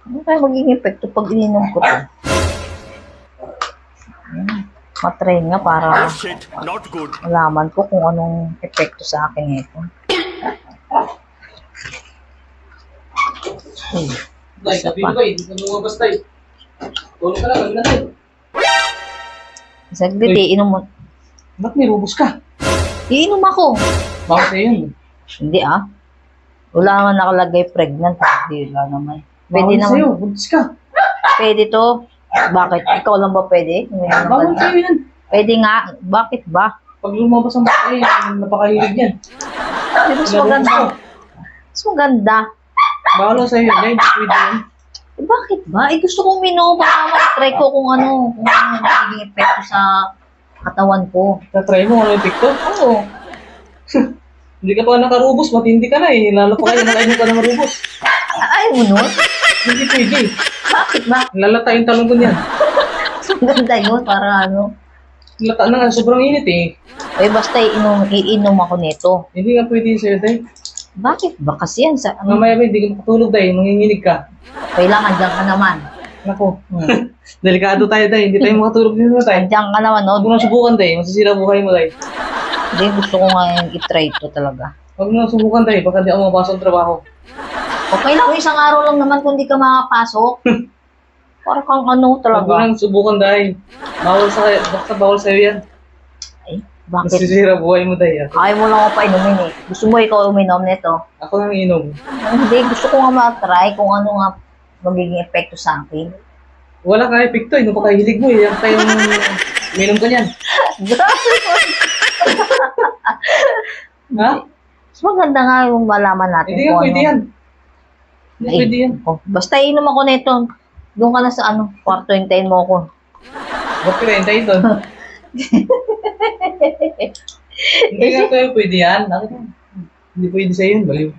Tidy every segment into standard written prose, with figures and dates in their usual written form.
Ano kaya magiging epekto pag ininom ko to? Matry nga para malaman ko kung anong epekto sa akin ito. Tay, sabi ko hindi ka lumabas tay. Tulog ka lang, sabi na tay. Saglit inom mo. Ba't may rubos ka? Iinom ako. Bakit sa'yo yun? Hindi Wala nga nakalagay pregnant. Hindi lang naman. Pwede Bawal naman. sa'yo, buntis ka. Pwede to. Bakit? Ikaw lang ba pwede? Bawal sa'yo yan. Pwede nga. Bakit ba? Pag lumabas ang bakay, napakahilig yan. Di mas maganda. Mas maganda. Bawal sa'yo yan, guys. Pwede yan. Bakit ba? Gusto kong minom. Baka mag-try ko kung ano magiging epekto sa katawan ko. Tatry mo, ano yung epekto? Oo. Hindi ka pa nakarubos, matindi ka na eh. Lalo pa kayo nakainom ka ng marubos. Ay mo nun? Hindi pwede. Bakit ba? Lalata yung talong ko niyan. Mas maganda yun para Lata na nga, sobrang init eh. basta iinom ako nito. Hindi nga pwede yung sa'yo, tay. Bakit ba? Kasi yan sa Mamaya ba, hindi ka makatulog, tay. Manginginig ka. kailangan dyan ka naman. Naku. Delikado tayo, tay. Hindi tayo makatulog dito, tay. Dyan ka naman, no? Huwag mo nang subukan, tay. Masisira buhay mo, tay. Hindi, gusto ko nga yung i-try ito talaga. Huwag mo nang subukan, tay. Baka di ako mapasok ang trabaho. Okay lang, isang araw lang naman kung di ka makapasok. Para kang ano Huwag mo talaga. nang subukan, tay. Basta bawal sa'yo yan. Ay, bakit? Masisira buhay mo, tay. Ayaw mo lang ako pa inumin eh. Gusto mo ikaw uminom nito? Ako nang inom. Hindi, gusto ko nga ma-try kung ano nga magiging epekto sa akin. Wala ka epekto, eh. Napakahilig mo, eh. Yan tayong minom ka niyan. Ha? Mas maganda nga yung malaman natin Hindi nga pwede yan. Hindi Ay, pwede yan. basta inom ako nito. Doon ka na sa kwarto, hintayin mo ako. Huwag ka rin, tayo doon. Hindi nga tayo pwede yan. Hindi pwede sa'yo yun, baliw.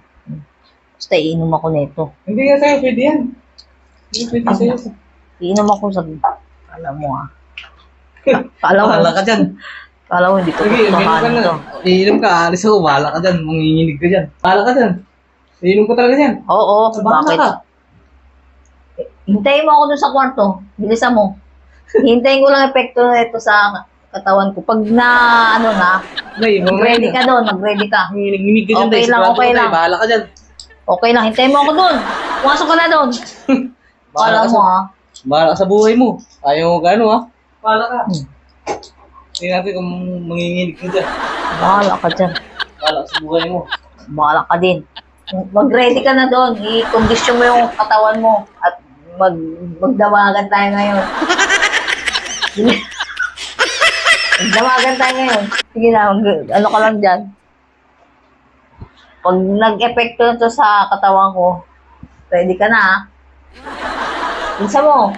Basta iinom ako nito. Hindi nga tayo pwede yan. Hindi pwede sa'yo. Iinom ako sa... Alam mo Alam mo. Bahala ka dyan. Alam mo, hindi ko Sige, uminom ka tumahan na. ito. Iinom ka, alis ako, bahala ka dyan. Manginginig ka dyan. Bahala ka dyan. Iinom ko talaga dyan. Oo, Bahala bakit? ka. Hintayin mo ako dun sa kwarto. Bilisan mo. Hintayin ko lang epekto na ito sa katawan ko. Pag Hindi, nag-ready ka doon, nag-ready ka. Manginginig ka dyan. Okay tayo. lang, Sigurado okay ka tayo, lang. Bahala ka dyan. Okay lang, hintayin mo ako doon. Pumasok ka na doon. Bahala Alam ka mo Bahala ka sa buhay mo. Ayaw mo gano'n ha. Bahala ka. Tingnan natin kung manginginig ka dyan. Bahala ka dyan. Bahala ka sa buhay mo. Bahala ka din. Mag-ready ka na doon. I-condition mo yung katawan mo. At magdamagan tayo ngayon. Magdamagan tayo ngayon. Sige na, ano ka lang dyan. Pag nag-epekto na to sa katawan ko, ready ka na ha. Isa mo.